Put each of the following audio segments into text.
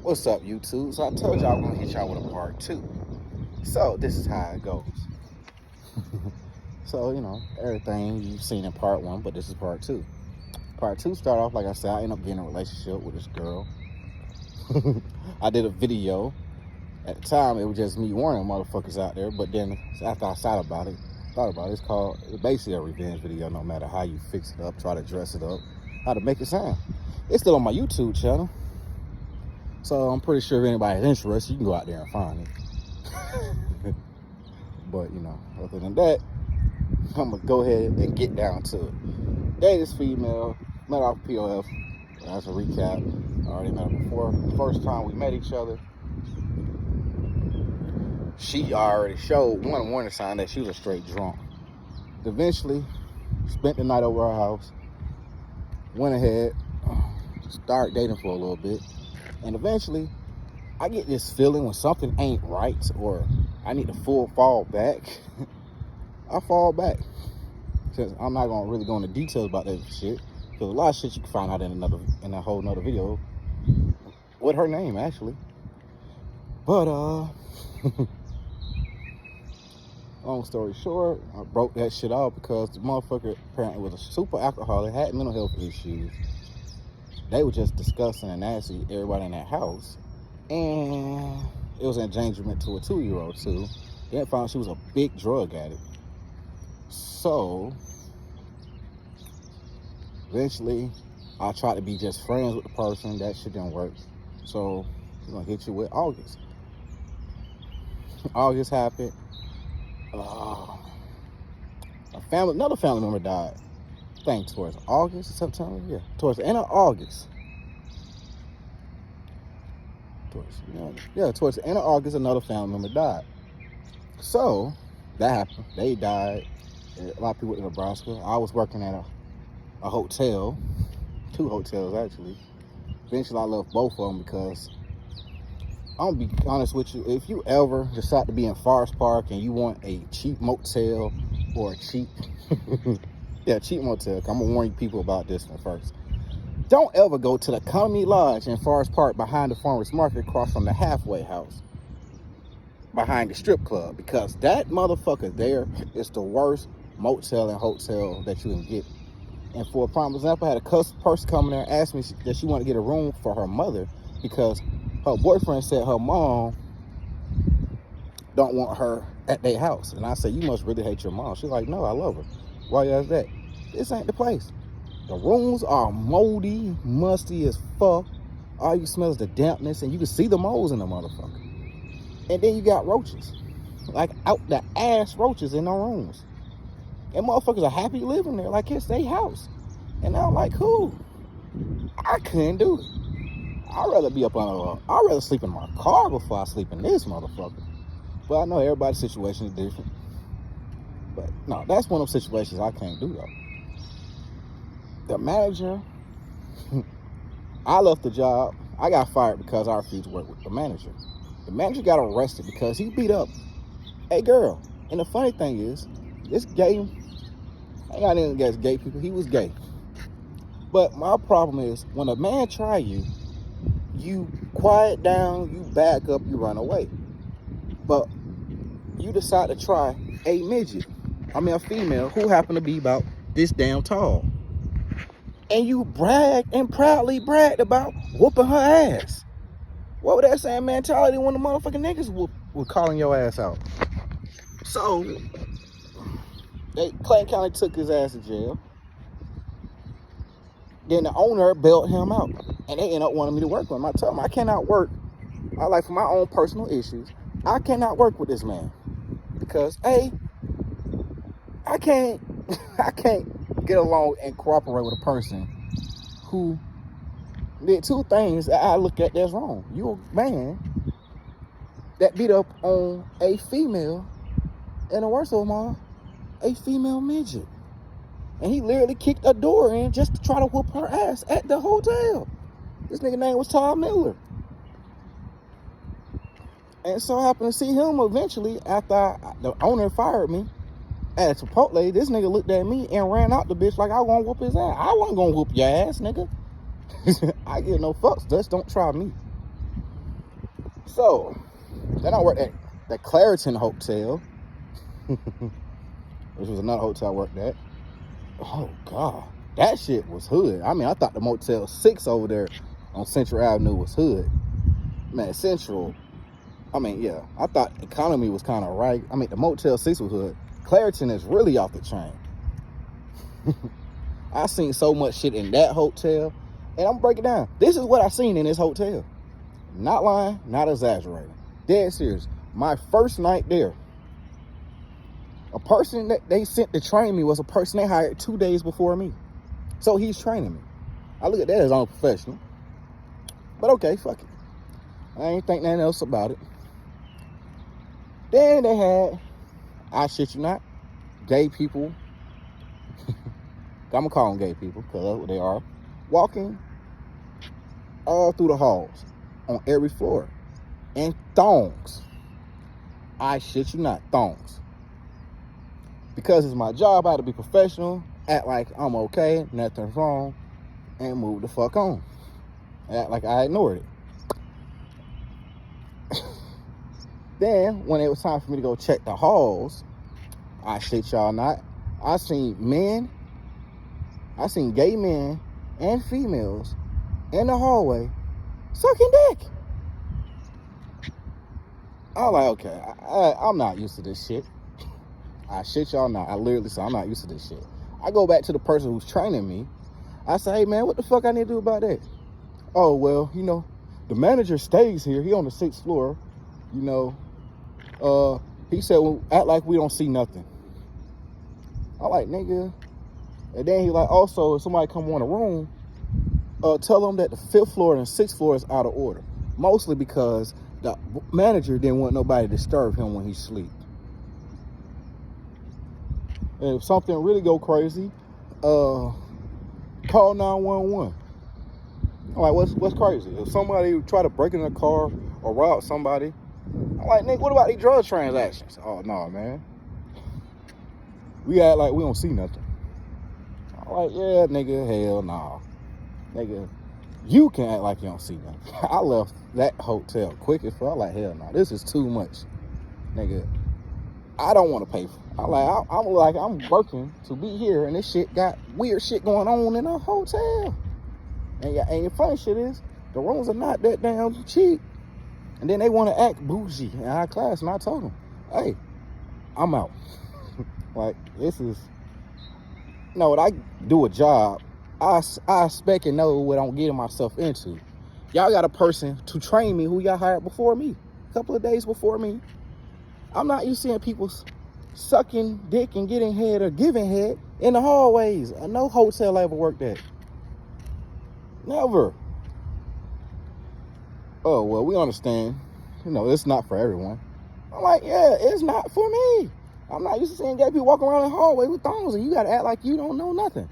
What's up, YouTube? So I told y'all I'm gonna hit y'all with a part two. So this is how it goes. So, everything you've seen in part one, but this is part two. Part two start off, like I said, I ended up getting in a relationship with this girl. I did a video. At the time, it was just me warning motherfuckers out there, but then after I thought about it, it's basically a revenge video, no matter how you fix it up, try to dress it up, how to make it sound. It's still on my YouTube channel. So I'm pretty sure if anybody's interested, you can go out there and find it. But, other than that, I'm going to go ahead and get down to it. Dated this female, met off POF. That's a recap. I already met her before. The first time we met each other, she already showed one warning sign that she was a straight drunk. Eventually, spent the night over her house, went ahead, started dating for a little bit. And eventually, I get this feeling when something ain't right or I need to fall back. I fall back. Since I'm not gonna really go into details about that shit, because a lot of shit you can find out in a whole nother video with her name actually. But long story short, I broke that shit off because the motherfucker apparently was a super alcoholic, had mental health issues. They were just discussing and asking everybody in that house. And it was an endangerment to a 2-year-old too. Then found she was a big drug addict. So, eventually, I tried to be just friends with the person. That shit didn't work. So, we're going to hit you with August. August happened. Another family member died. I think towards August, September, yeah. Towards the end of August. Towards the end of August, another family member died. So, that happened. They died. A lot of people in Nebraska. I was working at a hotel. 2 hotels, actually. Eventually, I left both of them because, I'm going to be honest with you, if you ever decide to be in Forest Park and you want a cheap motel or a cheap... cheap motel. I'm going to warn you people about this one first. Don't ever go to the Economy Lodge in Forest Park behind the farmer's market across from the halfway house. Behind the strip club. Because that motherfucker there is the worst motel and hotel that you can get. And for a prime example, I had a person come in there and ask me that she wanted to get a room for her mother because her boyfriend said her mom don't want her at their house. And I said, you must really hate your mom. She's like, no, I love her. Why you ask that? This ain't the place. The rooms are moldy, musty as fuck. All you smell is the dampness, and you can see the moles in the motherfucker. And then you got roaches. Like out the ass roaches in the rooms. And motherfuckers are happy living there like it's their house. And I'm like, cool. I couldn't do it. I'd rather sleep in my car before I sleep in this motherfucker. But I know everybody's situation is different. But no, that's one of those situations I can't do though. The manager, I left the job. I got fired because I refused to work with the manager. The manager got arrested because he beat up a girl. And the funny thing is, this gay, I got anything against gay people, he was gay. But my problem is, when a man try you, you quiet down, you back up, you run away. But you decide to try a female who happened to be about this damn tall. And you proudly bragged about whooping her ass. What was that same mentality when the motherfucking niggas were calling your ass out? So, Clayton County took his ass to jail. Then the owner bailed him out. And they ended up wanting me to work with him. I told him I cannot work. For my own personal issues, I cannot work with this man. Because, I can't get along and cooperate with a person who did 2 things that I look at that's wrong. You're a man that beat up on a female, and the worst of them all, a female midget. And he literally kicked a door in just to try to whoop her ass at the hotel. This nigga name was Todd Miller. And so I happened to see him eventually after the owner fired me at Chipotle. This nigga looked at me and ran out the bitch like I was gonna whoop his ass. I wasn't gonna whoop your ass, nigga. I get no fucks. Just don't try me. So then I worked at the Clariton Hotel, which was another hotel I worked at. Oh God, that shit was hood. I mean, I thought the Motel 6 over there on Central Avenue was hood. Man, Central, I mean, yeah, I thought economy was kind of right. I mean, the Motel 6 was hood. Clariton is really off the chain. I seen so much shit in that hotel, and I'm breaking down. This is what I seen in this hotel. Not lying, not exaggerating. Dead serious. My first night there, a person that they sent to train me was a person they hired 2 days before me. So he's training me. I look at that as unprofessional. But okay, fuck it. I ain't think nothing else about it. Then they had, I shit you not, gay people. I'm gonna call them gay people because that's what they are. Walking all through the halls on every floor in thongs. I shit you not, thongs. Because it's my job, I had to be professional, act like I'm okay, nothing's wrong, and move the fuck on. Act like I ignored it. Then, when it was time for me to go check the halls, I shit y'all not, I seen gay men and females in the hallway sucking dick. I was like, okay, I'm not used to this shit. I shit y'all not. I literally said, I'm not used to this shit. I go back to the person who's training me. I say, hey, man, what the fuck I need to do about that? Oh, well, you know, the manager stays here. He on the 6th floor. You know, he said, well, act like we don't see nothing. I'm like, nigga. And then he like, also, if somebody come on the room, tell them that the 5th floor and 6th floor is out of order. Mostly because the manager didn't want nobody to disturb him when he sleep. And if something really go crazy, call 911. I'm like, what's crazy? If somebody try to break into a car or rob somebody, I'm like, nigga, what about these drug transactions? Oh, no, man. We act like we don't see nothing. I'm like, yeah, nigga, hell nah. Nigga, you can act like you don't see nothing. I left that hotel quick as fuck. I'm like, hell no, this is too much. Nigga, I don't want to pay for it. I'm working to be here, and this shit got weird shit going on in a hotel. And the funny shit is, the rooms are not that damn cheap. And then they want to act bougie in our class, and I told them, hey, I'm out. Like, this is, you know, when I do a job, I expect and know what I'm getting myself into. Y'all got a person to train me who y'all hired before me, a couple of days before me. I'm not used to seeing people sucking dick and getting head or giving head in the hallways. No hotel I ever worked at. Never. Oh, well, we understand. You know, it's not for everyone. I'm like, yeah, it's not for me. I'm not used to seeing gay people walking around in the hallway with thongs and you gotta act like you don't know nothing.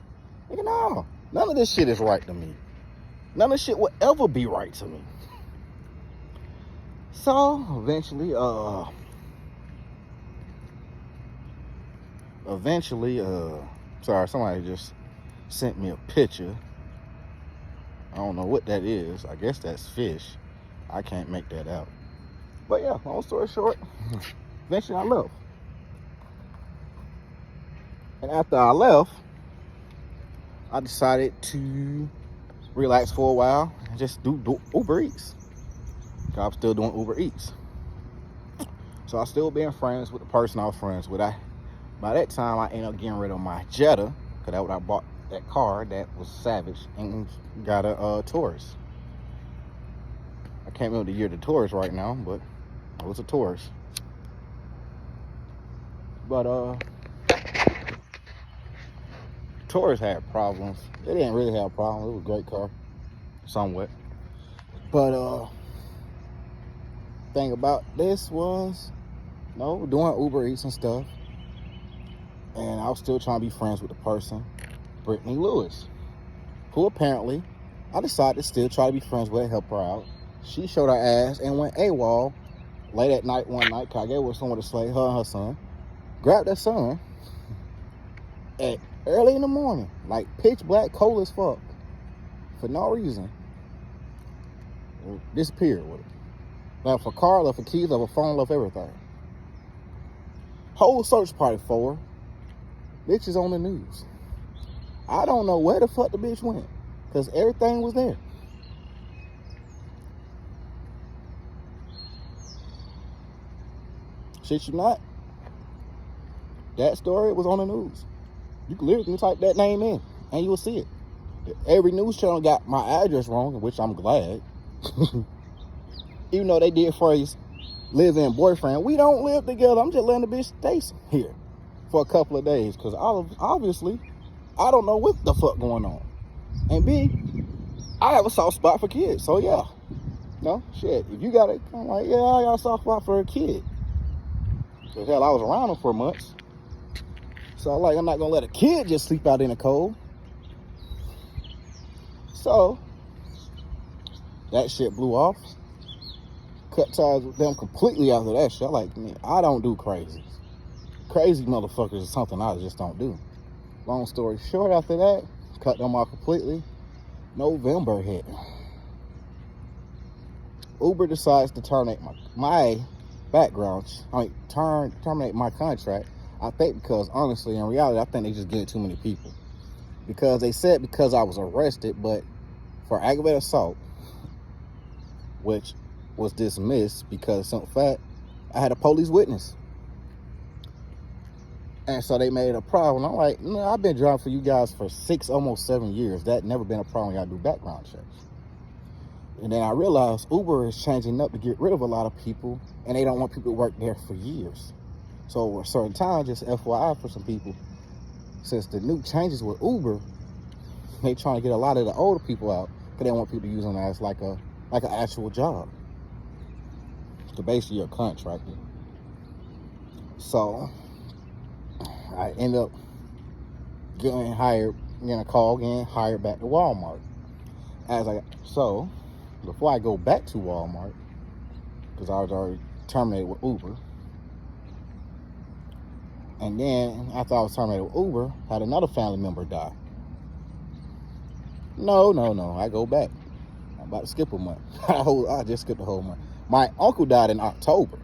Nigga, no. None of this shit is right to me. None of this shit will ever be right to me. So, eventually, sorry, somebody just sent me a picture. I don't know what that is. I guess that's fish. I can't make that out. But yeah, long story short, eventually I left. And after I left, I decided to relax for a while and just do Uber Eats. I'm still doing Uber Eats. So I still being friends with the person I was friends with. By that time, I ended up getting rid of my Jetta, because that's what I bought that car that was Savage, and got a Taurus. I can't remember the year of the Taurus right now, but it was a Taurus. But Taurus had problems. It didn't really have problems. It was a great car, somewhat. But thing about this was, doing Uber Eats and stuff, and I was still trying to be friends with the person, Brittany Lewis, who apparently I decided to still try to be friends with, help her out. She showed her ass and went AWOL late at night one night, because I gave her someone to slay, her and her son. Grabbed her son at early in the morning, like pitch black, cold as fuck, for no reason. Disappeared with her. Left a car, left a keys, left a phone, left everything. Whole search party for her. Bitch is on the news. I don't know where the fuck the bitch went, because everything was there. Shit you not, that story was on the news. You can literally type that name in and you will see it. Every news channel got my address wrong, which I'm glad. Even though they did phrase live-in boyfriend, we don't live together. I'm just letting the bitch stay here for a couple of days, because obviously I don't know what the fuck going on. And B, I have a soft spot for kids, so yeah. No, shit, if you got it, I'm like, yeah, I got a soft spot for a kid. Because hell, I was around them for months. So I'm not gonna let a kid just sleep out in the cold. So that shit blew off. Cut ties with them completely after that shit. Man, I don't do crazies. Crazy motherfuckers is something I just don't do. Long story short, after that, cut them off completely. November hit. Uber decides to terminate my background. Terminate my contract. I think because, honestly, in reality, I think they just get too many people. Because they said because I was arrested, but for aggravated assault, which was dismissed because some fact I had a police witness. And so they made it a problem. I'm like, no, I've been driving for you guys for 6, almost 7 years. That never been a problem. Y'all do background checks. And then I realized Uber is changing up to get rid of a lot of people, and they don't want people to work there for years. So at a certain time, just FYI for some people, since the new changes with Uber, they trying to get a lot of the older people out because they want people to use them as like an actual job. So basically you're a contractor. So I end up getting a call, getting hired back to Walmart. So before I go back to Walmart, because I was already terminated with Uber, and then after I was terminated with Uber, had another family member die. No, I go back. I'm about to skip a month. I just skipped the whole month. My uncle died in October.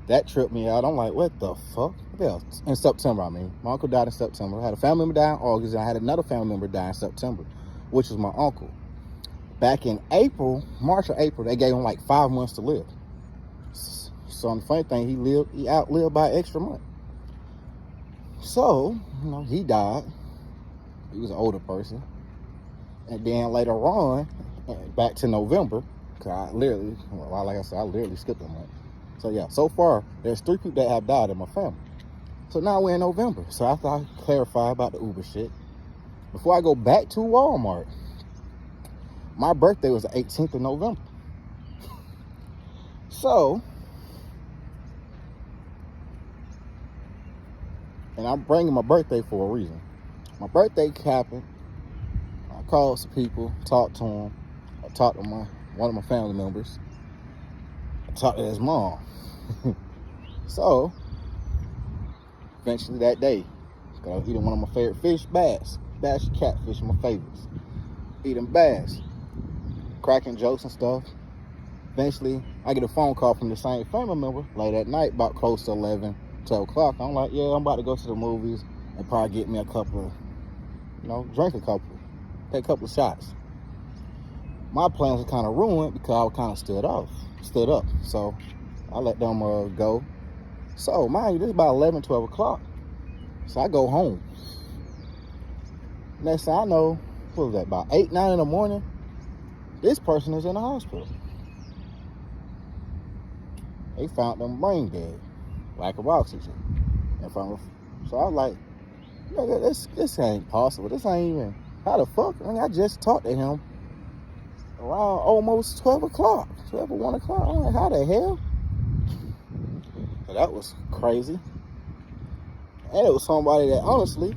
That tripped me out. I'm like, what the fuck? Yeah, in September, I mean. My uncle died in September. I had a family member die in August, and I had another family member die in September, which was my uncle. Back in March or April, they gave him like 5 months to live. So the funny thing, he outlived by an extra month. So, he died. He was an older person. And then later on, back to November, because I literally skipped a month. So yeah, so far, there's 3 people that have died in my family. So now we're in November. So after I clarify about the Uber shit, before I go back to Walmart, my birthday was the 18th of November. So, and I'm bringing my birthday for a reason. My birthday happened. I called some people, talked to them. I talked to one of my family members. I talked to his mom. So, eventually that day, I was eating one of my favorite fish, bass. Bass and catfish are my favorites. Eating bass, cracking jokes and stuff. Eventually, I get a phone call from the same family member late at night, about close to 11, 12 o'clock. I'm like, yeah, I'm about to go to the movies and probably get me a couple of, drink a couple, take a couple of shots. My plans were kind of ruined because I was kind of stood up. So I let them go. So mind you, this is about 11, 12 o'clock. So I go home. Next thing I know, what was that, about 8, 9 in the morning, this person is in the hospital. They found them brain dead, lack of oxygen. So I was like, this ain't possible. This ain't even, how the fuck? I just talked to him around almost 12 o'clock, 12 or 1 o'clock. I'm like, how the hell? So that was crazy. And it was somebody that honestly,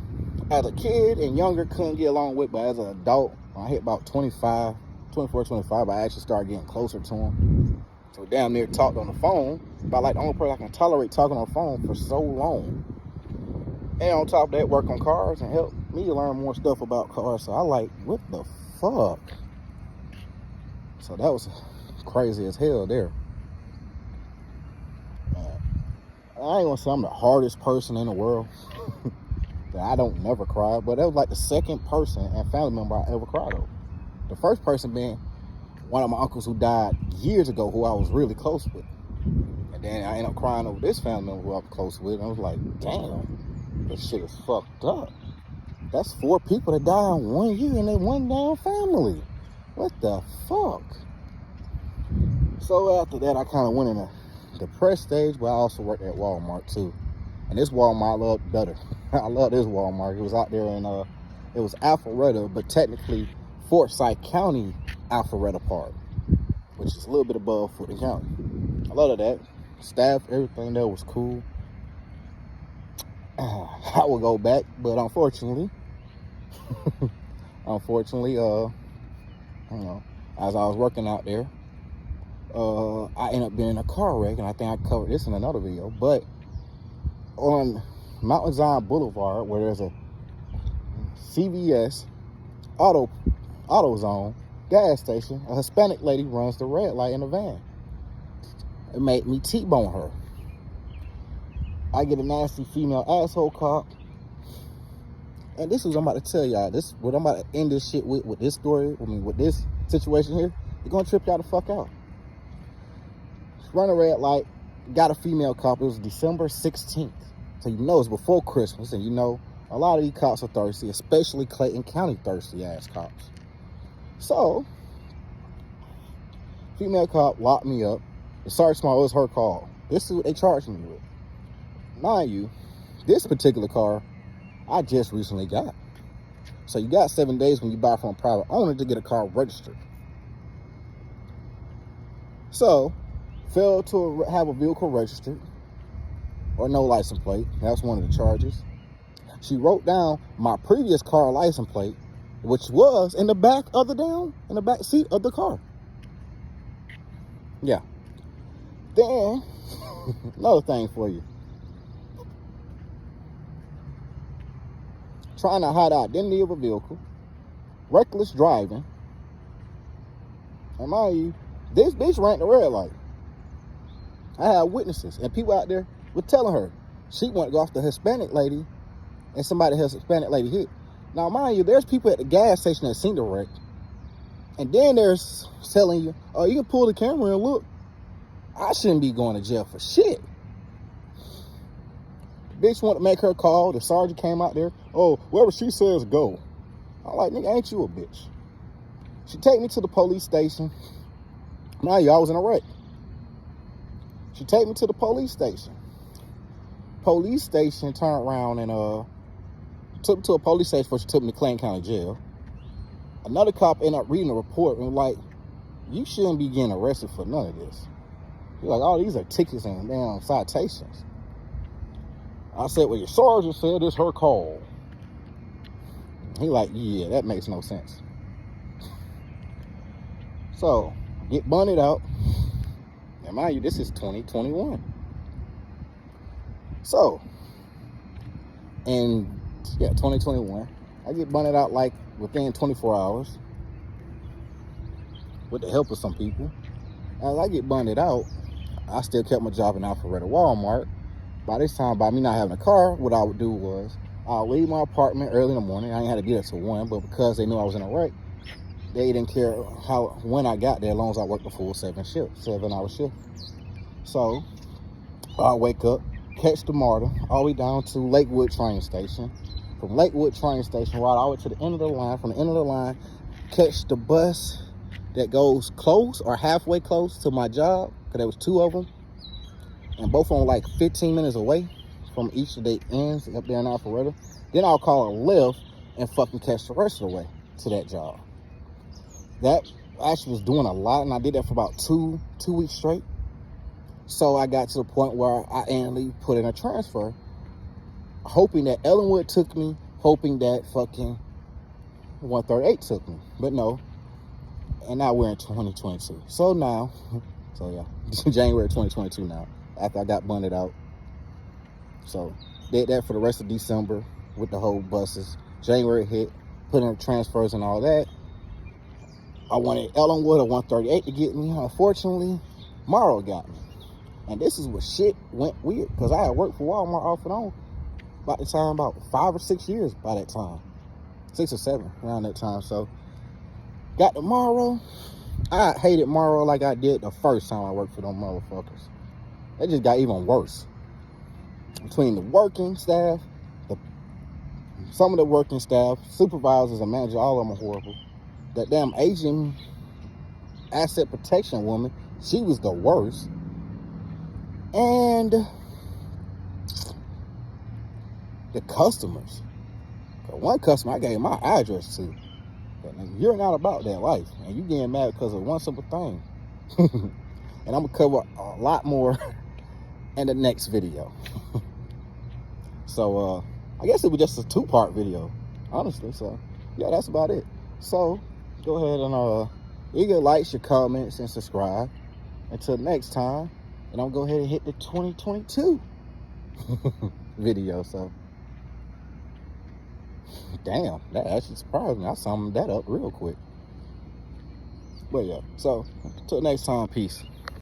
as a kid and younger, couldn't get along with, but as an adult, when I hit about 24, 25, I actually started getting closer to him. So damn near talked on the phone, about like the only person I can tolerate talking on the phone for so long. And on top of that, work on cars and help me learn more stuff about cars. So I like, what the fuck? So that was crazy as hell there. I ain't gonna say I'm the hardest person in the world. That I don't never cry, but that was like the second person and family member I ever cried over. The first person being one of my uncles who died years ago, who I was really close with. And then I ended up crying over this family member who I was close with. And I was like, damn, this shit is fucked up. That's 4 people that died in 1 year and they one damn family. What the fuck? So after that, I kind of went in a depressed stage, but I also worked at Walmart too. And this Walmart I loved better. I love this Walmart. It was out there in, it was Alpharetta, but technically Forsyth County Alpharetta Park, which is a little bit above Fulton County. I love that. Staff, everything there was cool. I would go back, but unfortunately, you know, as I was working out there, I ended up being in a car wreck, and I think I covered this in another video, but on Mount Zion Boulevard, where there's a CVS AutoZone gas station, a Hispanic lady runs the red light in a van. It made me T-bone her. I get a nasty female asshole cop. And this is what I'm about to tell y'all. This what I'm about to end this shit with this story, with this situation here. You're gonna trip y'all the fuck out. Run a red light, got a female cop. It was December 16th. So you know it's before Christmas, and you know a lot of these cops are thirsty, especially Clayton County thirsty ass cops. So, female cop locked me up. The sergeant was her call. This is what they charged me with. Mind you, this particular car I just recently got. So you got 7 days when you buy from a private owner to get a car registered. So, failed to have a vehicle registered or no license plate. That's one of the charges. She wrote down my previous car license plate, which was in the back seat of the car. Yeah. Then, another thing for you. Trying to hide the identity of a vehicle, reckless driving. And mind you, this bitch ran the red light. I had witnesses, and people out there were telling her she wanted to go off the Hispanic lady, and somebody else Hispanic lady hit. Now, mind you, there's people at the gas station that seen the wreck, and then there's telling you, oh, you can pull the camera and look. I shouldn't be going to jail for shit. The bitch wanted to make her call. The sergeant came out there. Oh, wherever she says go. I'm like, nigga, ain't you a bitch? She take me to the police station. Now y'all was in a wreck. She take me to the police station. Police station turned around and took me to a police station before she took me to Clayton County Jail. Another cop ended up reading the report and was like, you shouldn't be getting arrested for none of this. He's like, oh, these are tickets and damn citations. I said, well, your sergeant said it's her call. He like, yeah, that makes no sense. So, get bonded out. And mind you, this is 2021. So, in 2021, I get bonded out like within 24 hours with the help of some people. As I get bonded out, I still kept my job in Alpharetta Walmart. By this time, by me not having a car, what I would do was I'll leave my apartment early in the morning. I ain't had to get up till 1, but because they knew I was in a wreck, they didn't care when I got there, as long as I worked the full 7-hour shift. So I'll wake up, catch the MARTA all the way down to Lakewood train station. From Lakewood train station, ride all the way to the end of the line. From the end of the line, catch the bus that goes close or halfway close to my job, because there was 2 of them. And both of them like 15 minutes away from each of the ends up there in Alpharetta. Then I'll call a Lyft and fucking catch the rest of the way to that job. That actually was doing a lot, and I did that for about two weeks straight. So I got to the point where I ended up put in a transfer, hoping that Ellenwood took me, hoping that fucking 138 took me. But no. And now we're in 2022. So January 2022 now, after I got bonded out. So did that for the rest of December with the whole buses. January hit, put in transfers and all that. I wanted Ellenwood or 138 to get me. Unfortunately, Morrow got me. And this is where shit went weird, because I had worked for Walmart off and on about 5 or 6 years by that time. 6 or 7 around that time. So got to Morrow. I hated Morrow like I did the first time I worked for them motherfuckers. It just got even worse. Between the working staff, some of the working staff, supervisors and managers, all of them are horrible. That damn Asian asset protection woman, she was the worst. And the customers. One customer I gave my address to. You're not about that life, and you getting mad because of one simple thing. And I'm gonna cover a lot more in the next video. So I guess it was just a 2-part video, honestly. So yeah, that's about it. So go ahead and you can like, your comments, and subscribe. Until next time, and I'm gonna go ahead and hit the 2022 video. So damn, that actually surprised me. I summed that up real quick. But yeah, so until next time, peace.